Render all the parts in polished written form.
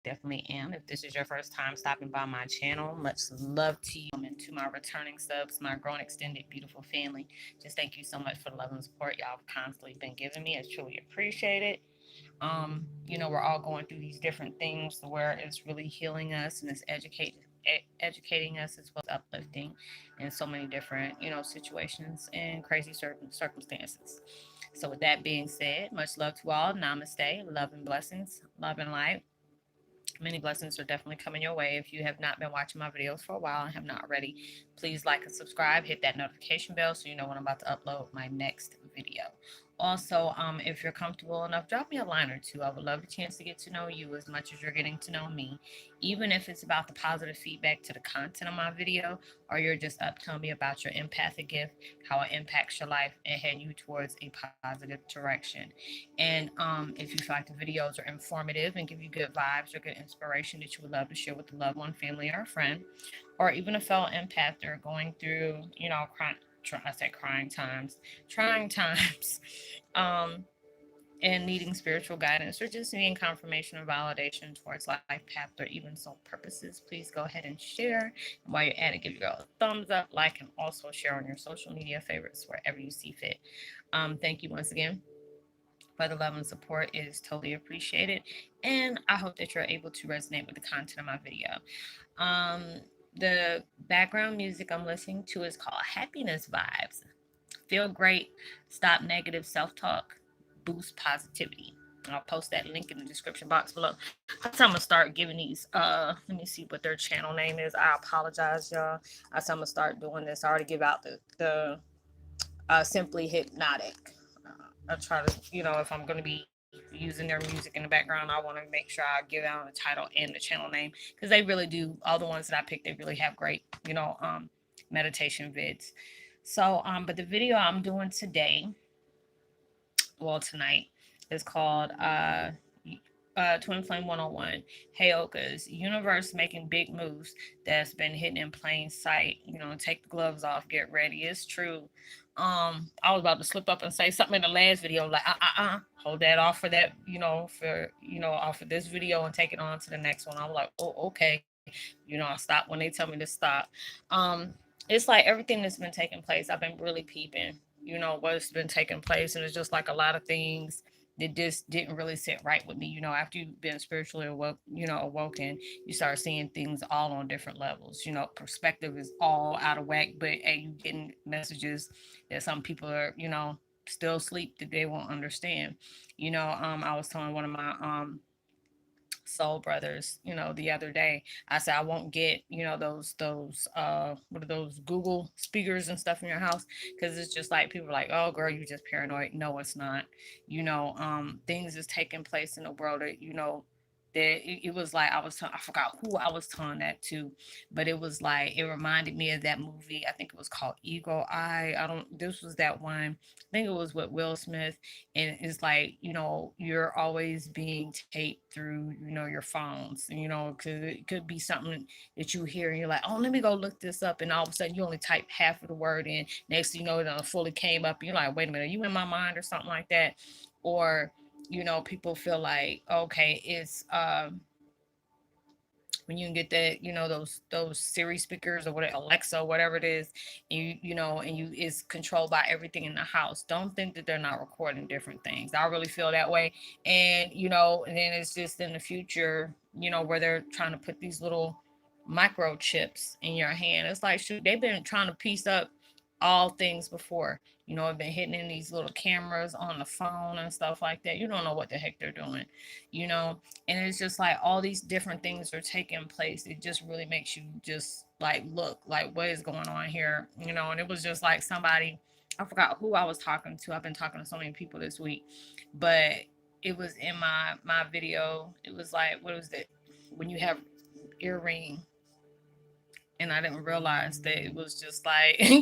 definitely am. If this is your first time stopping by my channel, much love to you and to my returning subs, my grown, extended, beautiful family. Just thank you so much for the love and support y'all have constantly been giving me. It's truly appreciated. We're all going through these different things where it's really healing us and it's educating us as well as uplifting in so many different, situations and crazy circumstances. So with that being said, much love to all. Namaste. Love and blessings. Love and light. Many blessings are definitely coming your way. If you have not been watching my videos for a while and have not already, please like and subscribe. Hit that notification bell so you know when I'm about to upload my next video. Also, if you're comfortable enough, drop me a line or two. I would love a chance to get to know you as much as you're getting to know me, even if it's about the positive feedback to the content of my video, or you're just up telling me about your empathic gift, how it impacts your life, and head you towards a positive direction. And if you feel like the videos are informative and give you good vibes or good inspiration that you would love to share with a loved one, family, or a friend, or even a fellow empath that are going through, I said trying times, um, and needing spiritual guidance or just needing confirmation or validation towards life path or even soul purposes, please go ahead and share. And while you're at it, give your girl a thumbs up, like, and also share on your social media favorites wherever you see fit. Thank you once again for the love and support. It is totally appreciated. And I hope that you're able to resonate with the content of my video. Um, the background music I'm listening to is called Happiness Vibes. Feel great, stop negative self talk, boost positivity. I'll post that link in the description box below. I said I'm gonna start giving these let me see what their channel name is. I apologize, y'all. I said I'm gonna start doing this. I already give out the Simply Hypnotic. I try to, if I'm gonna be using their music in the background, I want to make sure I give out the title and the channel name because they really do. All the ones that I picked, they really have great, meditation vids. So, but the video I'm doing today, well, tonight, is called Twin Flame 101, Heyokas, Universe Making Big Moves That's Been Hidden in Plain Sight. Take the gloves off, get ready. It's true. I was about to slip up and say something in the last video, like, hold that off for that, off of this video and take it on to the next one. I was like, oh, okay. I stop when they tell me to stop. It's like everything that's been taking place, I've been really peeping, what's been taking place. And it's just like a lot of things that just didn't really sit right with me. After you've been spiritually awoken, you start seeing things all on different levels. Perspective is all out of whack, but hey, you getting messages that some people are, still asleep that they won't understand. I was telling one of my soul brothers, the other day. I said I won't get, those what are those Google speakers and stuff in your house, because it's just like people are like, oh girl, you just paranoid. No, it's not. Things is taking place in the world that, that it was like I forgot who I was telling that to, but it was like it reminded me of that movie. I think it was called Eagle Eye. I don't. This was that one. I think it was with Will Smith, and it's like, you're always being taped through, your phones, because it could be something that you hear and you're like, oh, let me go look this up, and all of a sudden you only type half of the word in. Next thing you know, it fully came up. You're like, wait a minute, are you in my mind or something like that? Or people feel like, okay, it's when you can get that, those Siri speakers or whatever, Alexa, whatever it is, and you is controlled by everything in the house. Don't think that they're not recording different things. I really feel that way. And and then it's just in the future, where they're trying to put these little microchips in your hand. It's like, shoot, they've been trying to piece up all things before. I've been hitting in these little cameras on the phone and stuff like that. You don't know what the heck they're doing, you know and it's just like all these different things are taking place. It just really makes you just like look like what is going on here, and it was just like somebody, I forgot who I was talking to. I've been talking to so many people this week, but it was in my video. It was like, what was it, when you have earring, and I didn't realize that it was just like, I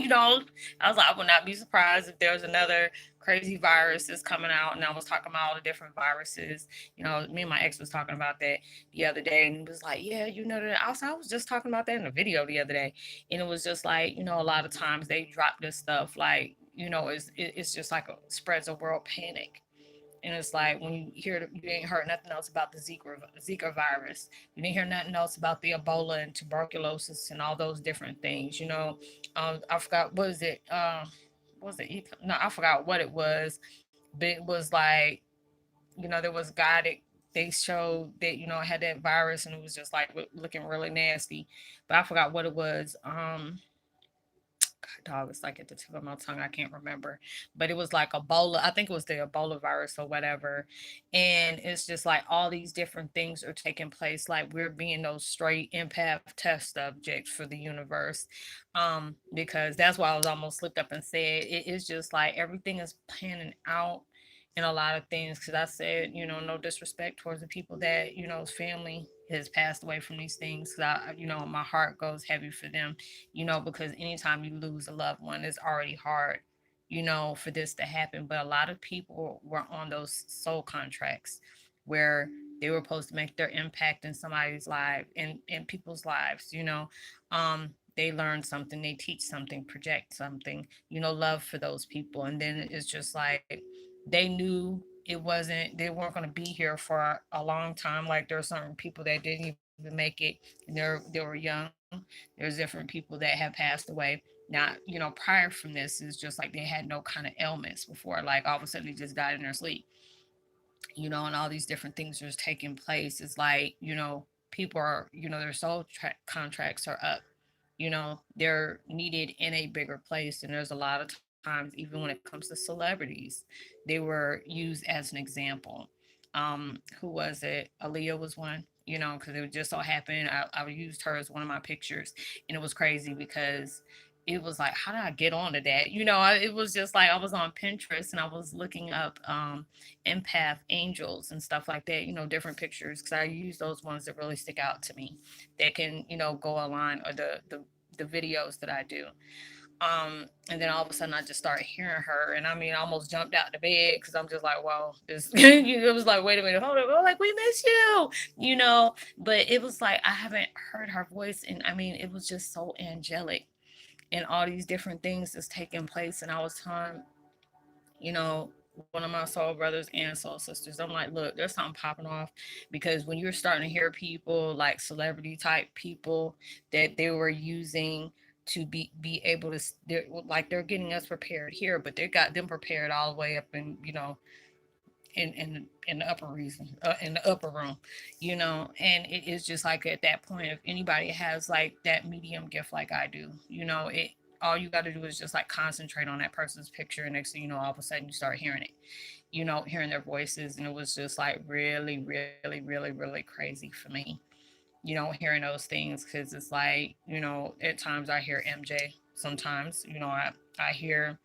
was like, I would not be surprised if there was another crazy virus that's coming out. And I was talking about all the different viruses. Me and my ex was talking about that the other day, and he was like, yeah, that. I was just talking about that in a video the other day. And it was just like, a lot of times they drop this stuff like, it's just like spreads a world panic. And it's like when you ain't heard nothing else about the Zika virus. You didn't hear nothing else about the Ebola and tuberculosis and all those different things. I forgot what was it? No, I forgot what it was, but it was like there was a guy that they showed that had that virus and it was just like looking really nasty, but I forgot what it was. Dog, it's like at the tip of my tongue. I can't remember, but it was like Ebola. I think it was the Ebola virus or whatever. And it's just like all these different things are taking place. Like we're being those straight empath test subjects for the universe. Because that's why I was almost slipped up and said it is just like everything is panning out in a lot of things. Because I said, no disrespect towards the people that, family has passed away from these things. Cause my heart goes heavy for them, because anytime you lose a loved one, it's already hard, for this to happen. But a lot of people were on those soul contracts where they were supposed to make their impact in somebody's life, in people's lives, they learn something, they teach something, project something, love for those people. And then it's just like they knew they weren't going to be here for a long time. Like there are certain people that didn't even make it, and they were young. There's different people that have passed away. Not, prior from this is just like they had no kind of ailments before. Like all of a sudden they just died in their sleep, and all these different things are taking place. It's like, people are, their contracts are up, they're needed in a bigger place. And there's a lot of times, even when it comes to celebrities, they were used as an example. Who was it? Aaliyah was one, because it just so happened I used her as one of my pictures, and it was crazy because it was like, how did I get onto that? It was just like I was on Pinterest and I was looking up empath angels and stuff like that, different pictures, because I use those ones that really stick out to me that can, go online, or the videos that I do. And then all of a sudden I just started hearing her, and I mean, I almost jumped out the bed because I'm just like, wow, this. It was like, wait a minute, hold on, oh, like we miss you, But it was like I haven't heard her voice, and I mean, it was just so angelic, and all these different things that's taking place. And I was telling, one of my soul brothers and soul sisters, I'm like, look, there's something popping off, because when you're starting to hear people like celebrity type people that they were using to be able to, they're getting us prepared here, but they got them prepared all the way up in, in the upper reason, in the upper room, and it is just like at that point, if anybody has like that medium gift like I do, it, all you got to do is just like concentrate on that person's picture, and next thing you know, all of a sudden you start hearing it, hearing their voices. And it was just like really, really, really, really crazy for me, hearing those things, because it's like, at times I hear MJ, sometimes, I hear,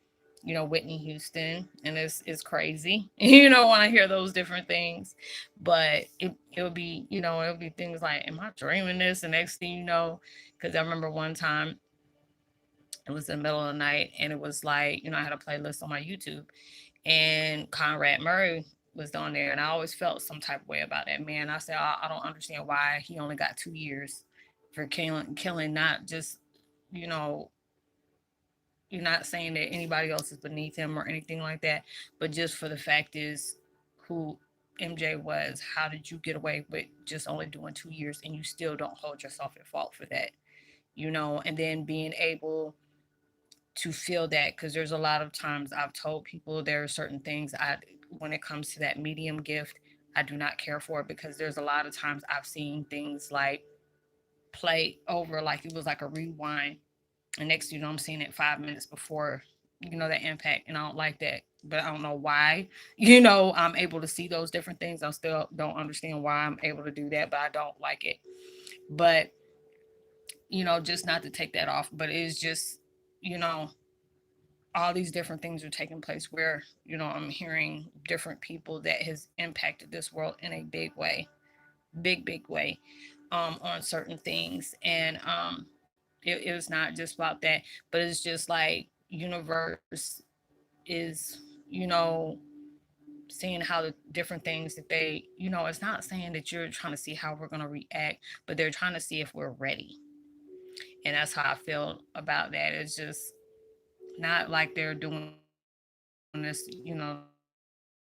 Whitney Houston, and it's crazy, when I hear those different things. But it'll be, it'll be things like, am I dreaming this? And next thing you know, because I remember one time it was in the middle of the night, and it was like, I had a playlist on my YouTube, and Conrad Murray was on there, and I always felt some type of way about that man. I said, I don't understand why he only got 2 years for killing not just, you know, you're not saying that anybody else is beneath him or anything like that, but just for the fact is who MJ was. How did you get away with just only doing 2 years, and you still don't hold yourself at fault for that? And then being able to feel that, because there's a lot of times I've told people there are certain things when it comes to that medium gift, I do not care for it, because there's a lot of times I've seen things like play over, like it was like a rewind, and next you know I'm seeing it 5 minutes before that impact, and I don't like that. But I don't know why, I'm able to see those different things. I still don't understand why I'm able to do that, but I don't like it. But just not to take that off, but it's just, you know all these different things are taking place where I'm hearing different people that has impacted this world in a big way, big way, on certain things. And it was not just about that, but it's just like universe is, you know seeing how the different things that they, it's not saying that you're trying to see how we're going to react, but they're trying to see if we're ready. And that's how I feel about that. It's just not like they're doing this, to make us feel like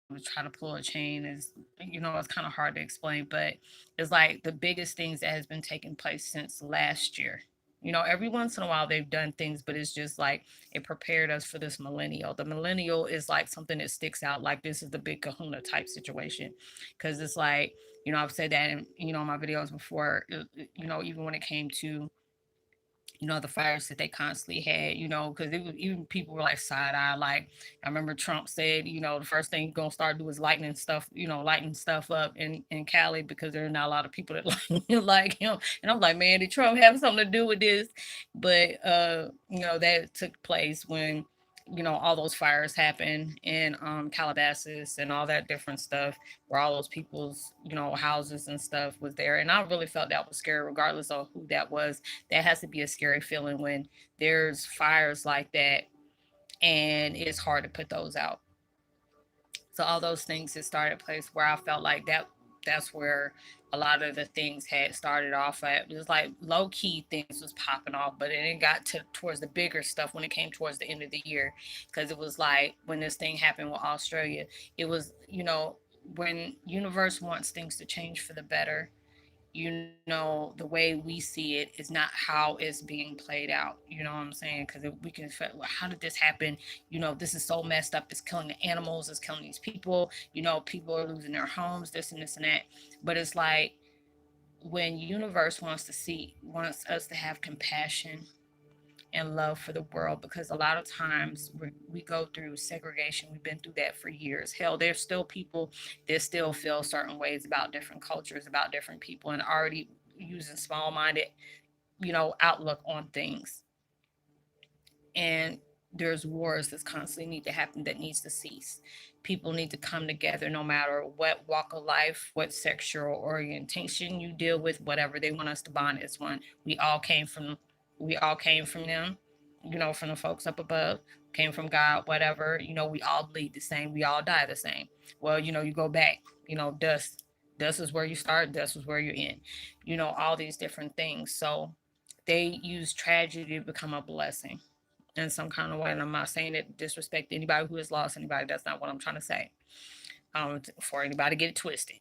we're not ready. try to pull a chain is, it's kind of hard to explain, but it's like the biggest things that has been taking place since last year. Every once in a while they've done things, but it's just like it prepared us for this millennial. The millennial is like something that sticks out, like this is the big kahuna type situation. Because it's like, I've said that in, my videos before, even when it came to the fires that they constantly had, because even people were like side eye. Like I remember Trump said, the first thing you're gonna start doing is lighting stuff up in Cali because there are not a lot of people that like him. And I'm like, man, did Trump have something to do with this? But that took place when all those fires happened in Calabasas and all that different stuff where all those people's houses and stuff was there. And I really felt that was scary regardless of who that was. That has to be a scary feeling when there's fires like that and it's hard to put those out. So all those things that started a place where I felt like that's where a lot of the things had started off at. It was like low key things was popping off, but then it got to towards the bigger stuff when it came towards the end of the year. Because it was like when this thing happened with Australia, it was, when universe wants things to change for the better, the way we see it is not how it's being played out. You know what I'm saying? Because we can feel, well, how did this happen? This is so messed up. It's killing the animals. It's killing these people. People are losing their homes, this and that. But it's like when universe wants us to have compassion and love for the world, because a lot of times we go through segregation. We've been through that for years. Hell, there's still people that still feel certain ways about different cultures, about different people, and already using small-minded, outlook on things. And there's wars that constantly need to happen that needs to cease. People need to come together no matter what walk of life, what sexual orientation you deal with, whatever they want us to bond as one. We all came from them, from the folks up above, came from God, whatever. We all bleed the same, we all die the same. Well, you go back, dust. Dust is where you start, dust is where you end. All these different things. So they use tragedy to become a blessing in some kind of way. And I'm not saying it to disrespect anybody who has lost anybody. That's not what I'm trying to say. For anybody to get it twisted.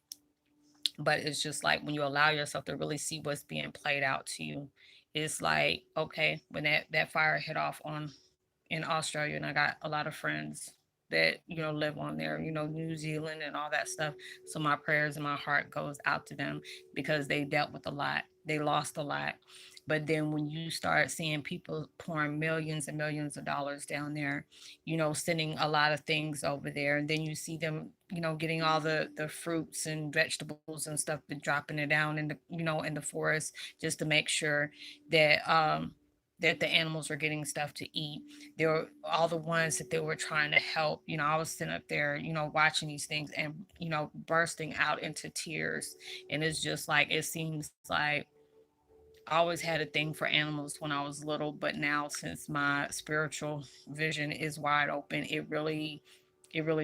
But it's just like when you allow yourself to really see what's being played out to you, it's like, okay, when that fire hit off on in Australia, and I got a lot of friends that live on there, New Zealand and all that stuff. So my prayers and my heart goes out to them because they dealt with a lot. They lost a lot. But then when you start seeing people pouring millions and millions of dollars down there, sending a lot of things over there, and then you see them, getting all the fruits and vegetables and stuff, and dropping it down in the forest just to make sure that the animals were getting stuff to eat. There were all the ones that they were trying to help. I was sitting up there, watching these things and, bursting out into tears. And it's just like, it seems like I always had a thing for animals when I was little, but now since my spiritual vision is wide open, it really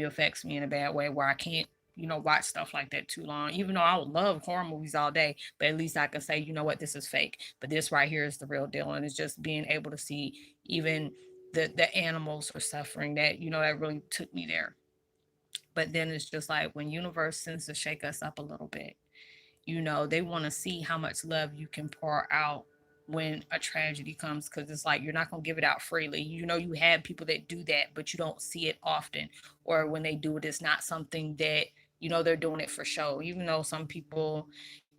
affects me in a bad way where I can't, watch stuff like that too long. Even though I would love horror movies all day, but at least I can say, what, this is fake. But this right here is the real deal. And it's just being able to see even the animals are suffering that, that really took me there. But then it's just like when universe sends to shake us up a little bit, they want to see how much love you can pour out when a tragedy comes, because it's like you're not going to give it out freely. You have people that do that, but you don't see it often. Or when they do it, it's not something that they're doing it for show. Even though some people,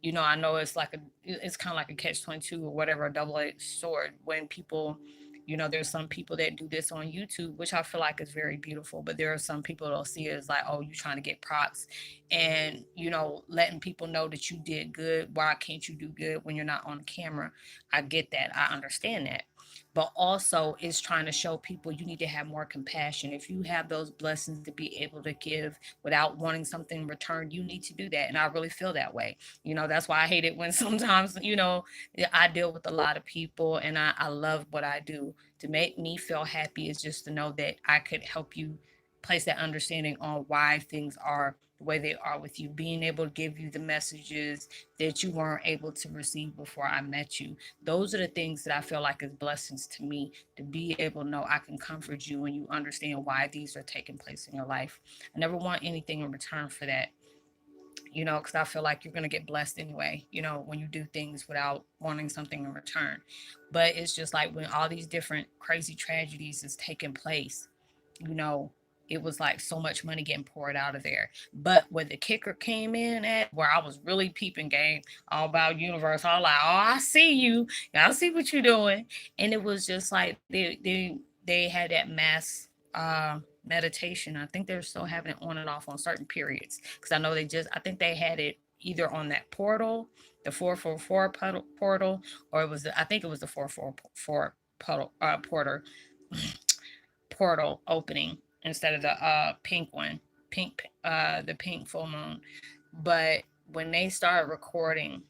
I know it's kind of like a catch-22 or whatever, a double-edged sword. When people, there's some people that do this on YouTube, which I feel like is very beautiful. But there are some people that'll see it as like, oh, you trying to get props, and letting people know that you did good. Why can't you do good when you're not on camera? I get that. I understand that. But also, it's trying to show people you need to have more compassion. If you have those blessings to be able to give without wanting something in return, you need to do that. And I really feel that way. That's why I hate it when sometimes, I deal with a lot of people, and I love what I do. To make me feel happy is just to know that I could help you place that understanding on why things are the way they are with you, being able to give you the messages that you weren't able to receive before I met you. Those are the things that I feel like is blessings to me, to be able to know I can comfort you and you understand why these are taking place in your life. I never want anything in return for that, because I feel like you're going to get blessed anyway, when you do things without wanting something in return. But it's just like when all these different crazy tragedies is taking place, you know, it was like so much money getting poured out of there. But where the kicker came in at, where I was really peeping game all about universe, I was like, oh, I see you. I see what you're doing. And it was just like they had that mass meditation. I think they're still having it on and off on certain periods. Because I think they had it either on that portal, the 444 portal, or I think it was the 444 portal opening instead of the pink one, the pink full moon. But when they started recording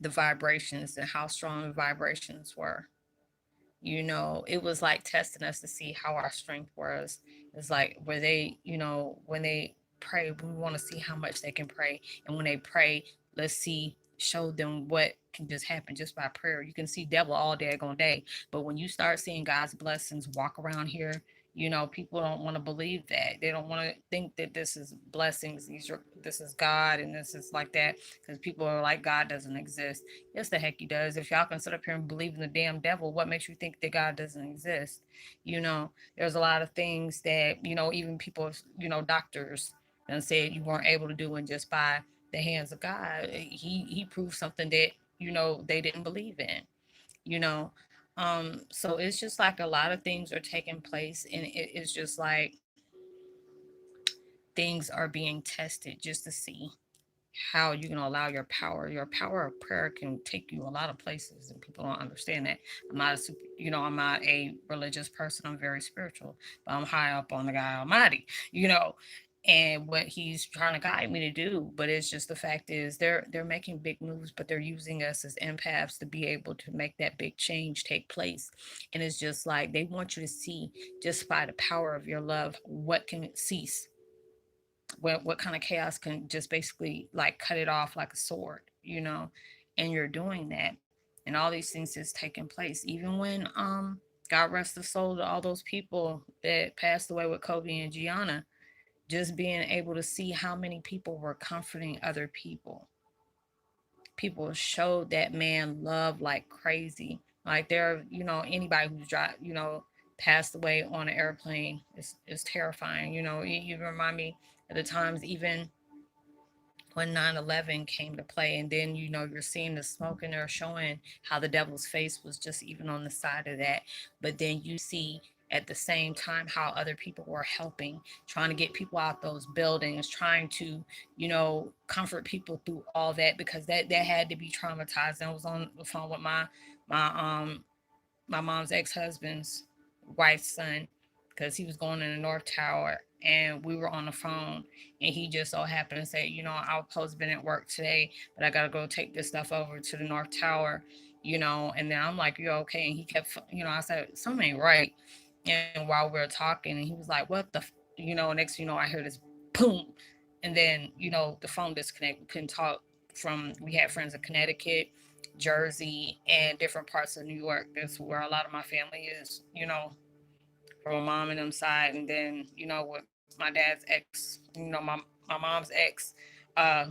the vibrations and how strong the vibrations were, it was like testing us to see how our strength was. It's like where they, when they pray, we want to see how much they can pray. And when they pray, let's see, show them what can just happen just by prayer. You can see devil all day on day. But when you start seeing God's blessings walk around here, people don't want to believe that. They don't want to think that this is blessings. This is God and this is like that. Because people are like, God doesn't exist. Yes, the heck he does. If y'all can sit up here and believe in the damn devil, what makes you think that God doesn't exist? There's a lot of things that, even people, doctors and said you weren't able to do and just by the hands of God. He proved something that, they didn't believe in, you know. So it's just like a lot of things are taking place and it's just like things are being tested just to see how you're going to allow your power of prayer can take you a lot of places and people don't understand that. I'm not a religious person. I'm very spiritual, but I'm high up on the God Almighty, and what he's trying to guide me to do. But it's just the fact is they're making big moves, but they're using us as empaths to be able to make that big change take place. And it's just like they want you to see just by the power of your love what can cease, what kind of chaos can just basically like cut it off like a sword, and you're doing that. And all these things is taking place. Even when God rest the soul to all those people that passed away with Kobe and Gianna, just being able to see how many people were comforting other people. People showed that man love like crazy. Like there, anybody who's passed away on an airplane is terrifying. You remind me of the times even when 9/11 came to play, and then you're seeing the smoke and they're showing how the devil's face was just even on the side of that. But then you see at the same time how other people were helping, trying to get people out those buildings, trying to comfort people through all that, because that had to be traumatizing. I was on the phone with my my mom's ex-husband's wife's son, because he was going in the North Tower, and we were on the phone, and he just so happened to say, I was supposed to been at work today, but I gotta go take this stuff over to the North Tower, and then I'm like, you okay? And he kept, I said, something ain't right. And while we were talking, and he was like, what the, next I heard this boom, and then, the phone disconnected. We couldn't talk. We had friends in Connecticut, Jersey, and different parts of New York. That's where a lot of my family is, from my mom and them side. And then, with my dad's ex, my mom's ex, uh,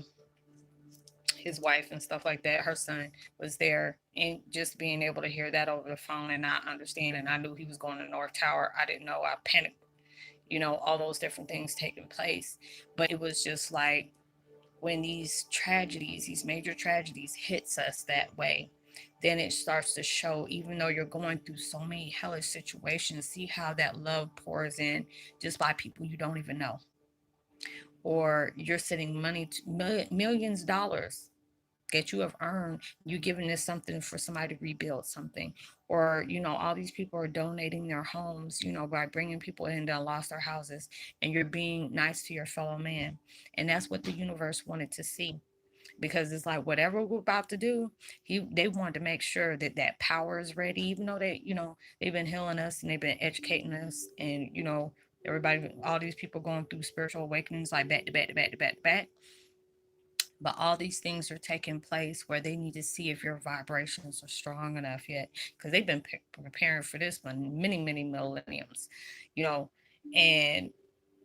his wife and stuff like that, her son was there. And just being able to hear that over the phone and not understanding, I knew he was going to North Tower. I didn't know. I panicked, all those different things taking place. But it was just like, when these major tragedies hits us that way, then it starts to show, even though you're going through so many hellish situations, see how that love pours in just by people you don't even know. Or you're sending money to millions of dollars that you have earned, you giving this something for somebody to rebuild something. Or all these people are donating their homes, by bringing people in that lost their houses, and you're being nice to your fellow man. And that's what the universe wanted to see, because it's like whatever we're about to do, they wanted to make sure that that power is ready, even though they've been healing us and they've been educating us and Everybody, all these people going through spiritual awakenings like back to back to back to back to back. But all these things are taking place where they need to see if your vibrations are strong enough yet, because they've been preparing for this one many millenniums, you know, and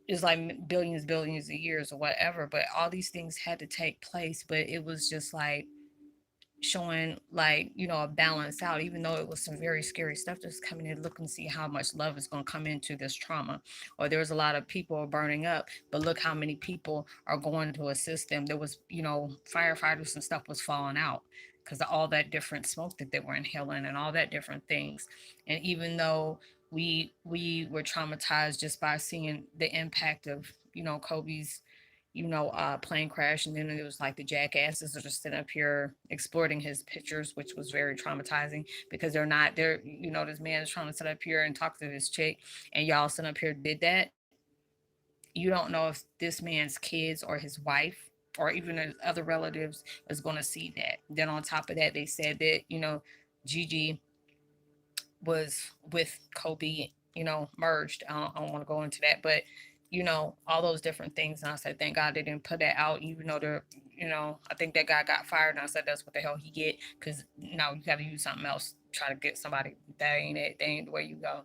it's like billions of years or whatever. But all these things had to take place, but it was just like showing, like, a balance out, even though it was some very scary stuff that's coming in. Look and see how much love is going to come into this trauma. Or there was a lot of people burning up, but look how many people are going to assist them. There was, firefighters and stuff was falling out because of all that different smoke that they were inhaling and all that different things. And even though we were traumatized just by seeing the impact of, Kobe's, plane crash. And then it was like the jackasses that are sitting up here exploiting his pictures, which was very traumatizing because they're, this man is trying to sit up here and talk to this chick, and y'all sitting up here did that. You don't know if this man's kids or his wife or even his other relatives is going to see that. Then on top of that, they said that, Gigi was with Kobe, merged. I don't want to go into that, but all those different things. And I said, thank God they didn't put that out, even though they're, I think that guy got fired. And I said, that's what the hell he get, because now you got to use something else, try to get somebody. That ain't it. That ain't the way you go.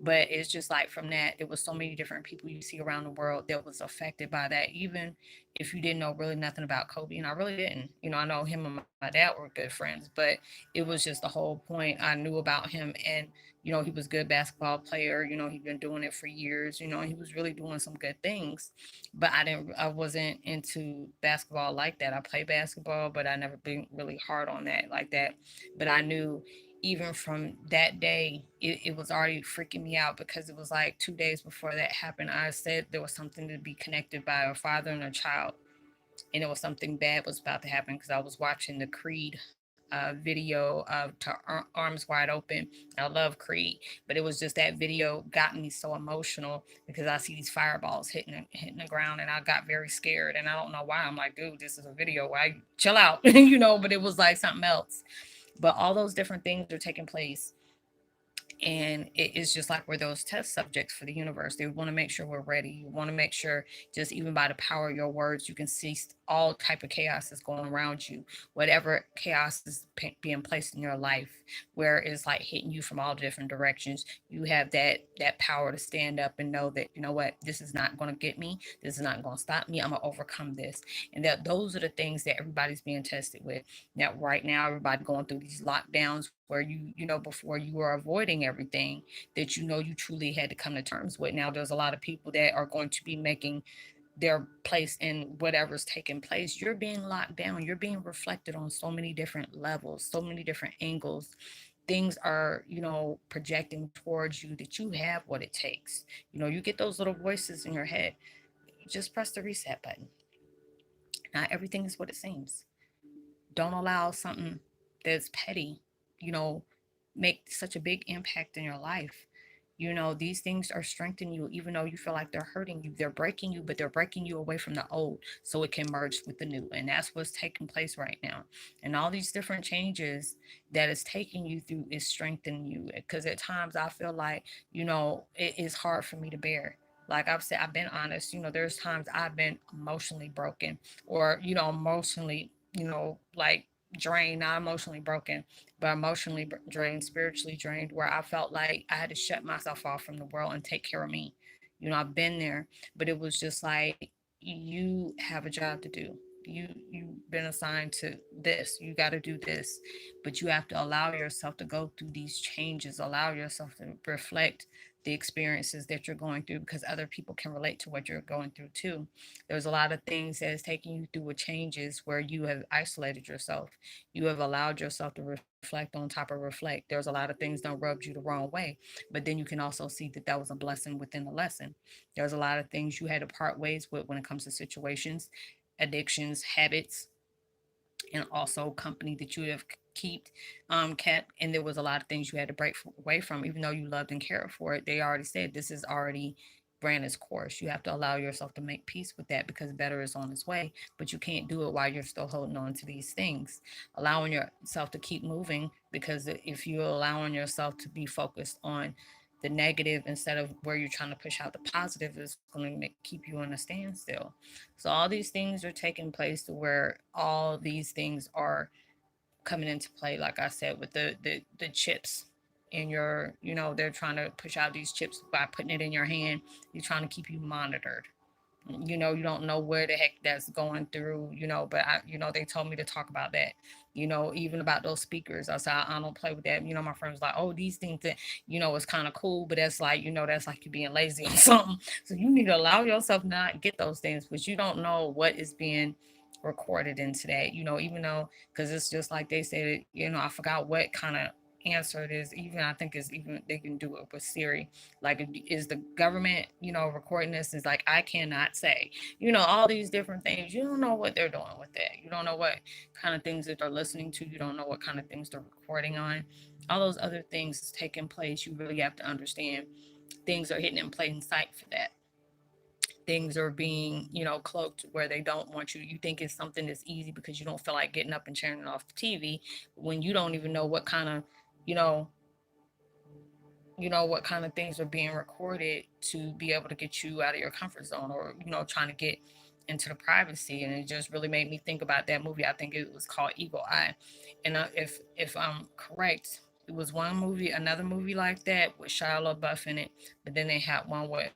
But it's just like from that, it was so many different people you see around the world that was affected by that. Even if you didn't know really nothing about Kobe, and I really didn't. I know him and my dad were good friends, but it was just the whole point. I knew about him, and he was a good basketball player. He'd been doing it for years. He was really doing some good things. But I wasn't into basketball like that. I played basketball, but I never been really hard on that like that. But I knew even from that day, it was already freaking me out because it was like 2 days before that happened. I said there was something to be connected by a father and a child, and it was something bad was about to happen because I was watching the Creed video of Arms Wide Open. I love Creed, but it was just that video got me so emotional because I see these fireballs hitting the ground, and I got very scared. And I don't know why. I'm like, dude, this is a video. Why chill out, But it was like something else. But all those different things are taking place, and it is just like we're those test subjects for the universe. They want to make sure we're ready. You want to make sure, just even by the power of your words, you can see all type of chaos that's going around you, whatever chaos is being placed in your life, where it's like hitting you from all different directions. You have that power to stand up and know that, what, this is not going to get me. This is not going to stop me. I'm going to overcome this. And that those are the things that everybody's being tested with. Now right now, everybody going through these lockdowns where before you were avoiding everything that you truly had to come to terms with. Now there's a lot of people that are going to be making their place in whatever's taking place. You're being locked down. You're being reflected on so many different levels, so many different angles. Things are, projecting towards you that you have what it takes. You get those little voices in your head. Just press the reset button. Not everything is what it seems. Don't allow something that's petty, you know, make such a big impact in your life. These things are strengthening you, even though you feel like they're hurting you. They're breaking you, but they're breaking you away from the old so it can merge with the new. And that's what's taking place right now. And all these different changes that is taking you through is strengthening you. Because at times I feel like, it is hard for me to bear. Like I've said, I've been honest. There's times I've been emotionally broken or, emotionally, like drained, not emotionally broken, but emotionally drained, spiritually drained, where I felt like I had to shut myself off from the world and take care of me. I've been there, but it was just like, you have a job to do. You've been assigned to this. You got to do this, but you have to allow yourself to go through these changes. Allow yourself to reflect the experiences that you're going through because other people can relate to what you're going through too. There's a lot of things that is taking you through with changes where you have isolated yourself. You have allowed yourself to reflect on top of reflect. There's a lot of things that rubbed you the wrong way, but then you can also see that that was a blessing within the lesson. There's a lot of things you had to part ways with when it comes to situations, addictions, habits, and also company that you have kept, and there was a lot of things you had to break away from, even though you loved and cared for it. They already said this is already ran its course. You have to allow yourself to make peace with that because better is on its way, but you can't do it while you're still holding on to these things. Allowing yourself to keep moving, because if you're allowing yourself to be focused on the negative instead of where you're trying to push out the positive is going to keep you in a standstill. So all these things are taking place to where all these things are coming into play, like I said, with the chips in your, they're trying to push out these chips by putting it in your hand. You're trying to keep you monitored. You don't know where the heck that's going through, but they told me to talk about that, even about those speakers. I said, I don't play with that. My friend was like, oh, these things that, it's kind of cool, but that's like, that's like you being lazy or something. So you need to allow yourself not get those things, but you don't know what is being recorded into that, even though, because it's just like they said, I forgot what kind of answer it is. Even I think it's even they can do it with Siri. Like, is the government, recording this? Is like, I cannot say, all these different things. You don't know what they're doing with that. You don't know what kind of things that they're listening to. You don't know what kind of things they're recording on. All those other things is taking place. You really have to understand things are hitting in plain sight for that. Things are being, cloaked where they don't want you. You think it's something that's easy because you don't feel like getting up and turning off the TV when you don't even know what kind of, you know, what kind of things are being recorded to be able to get you out of your comfort zone, or trying to get into the privacy. And it just really made me think about that movie. I think it was called Eagle Eye. And if I'm correct, it was another movie like that with Shia LaBeouf in it, but then they had one with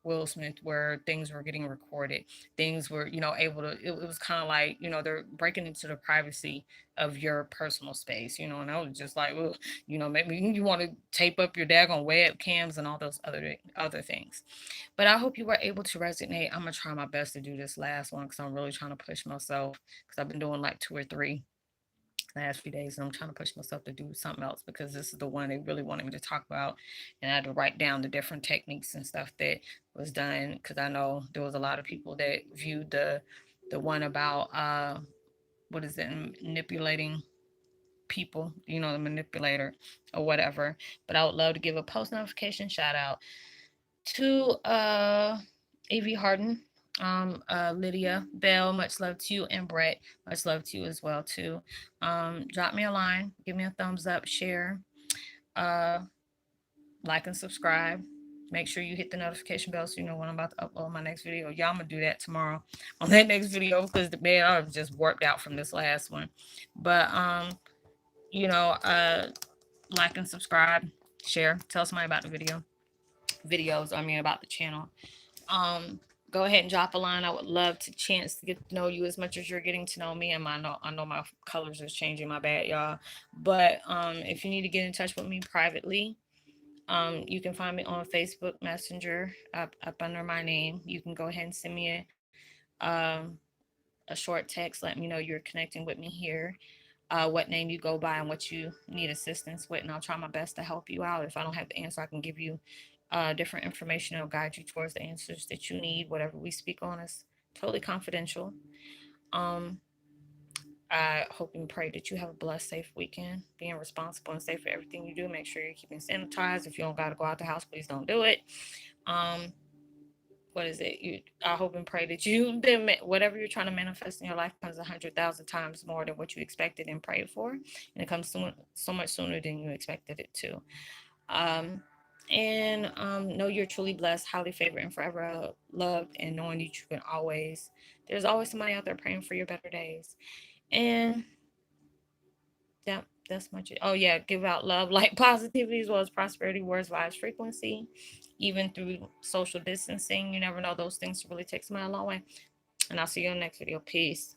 Will Smith where things were getting recorded. Things were, able to. It was kind of like, they're breaking into the privacy of your personal space, and I was just like, well, maybe you want to tape up your daggone webcams and all those other things. But I hope you were able to resonate. I'm gonna try my best to do this last one because I'm really trying to push myself, because I've been doing like two or three last few days, and I'm trying to push myself to do something else because this is the one they really wanted me to talk about. And I had to write down the different techniques and stuff that was done, because I know there was a lot of people that viewed the one about what is it, manipulating people, the manipulator or whatever. But I would love to give a post notification shout out to AV Harden, Lydia Bell, much love to you, and Brett, much love to you as well too. Drop me a line, give me a thumbs up, share, uh, like and subscribe. Make sure you hit the notification bell so you know when I'm about to upload my next video. Y'all, I'm gonna do that tomorrow on that next video because the man I was just worked out from this last one. But you know, uh, like and subscribe, share, tell somebody about the videos. I mean about the channel. Um, Go ahead and drop a line. I would love to chance to get to know you as much as you're getting to know me. And I know my colors is changing. My bad, y'all. But if you need to get in touch with me privately, you can find me on Facebook Messenger up under my name. You can go ahead and send me a short text. Let me know you're connecting with me here. What name you go by and what you need assistance with, and I'll try my best to help you out. If I don't have the answer, I can give you different information. It'll guide you towards the answers that you need. Whatever we speak on is totally confidential. Um, I hope and pray that you have a blessed, safe weekend. Being responsible and safe for everything you do. Make sure you're keeping sanitized. If you don't got to go out the house, please don't do it. Um, what is it? I hope and pray that whatever you're trying to manifest in your life comes 100,000 times more than what you expected and prayed for, and it comes so much sooner than you expected it to. Um, and know you're truly blessed, highly favored, and forever loved, and knowing that you can there's always somebody out there praying for your better days. And that's much. Oh yeah, give out love, like positivity, as well as prosperity, words, vibes, frequency. Even through social distancing, you never know, those things really take somebody a long way. And I'll see you in the next video. Peace.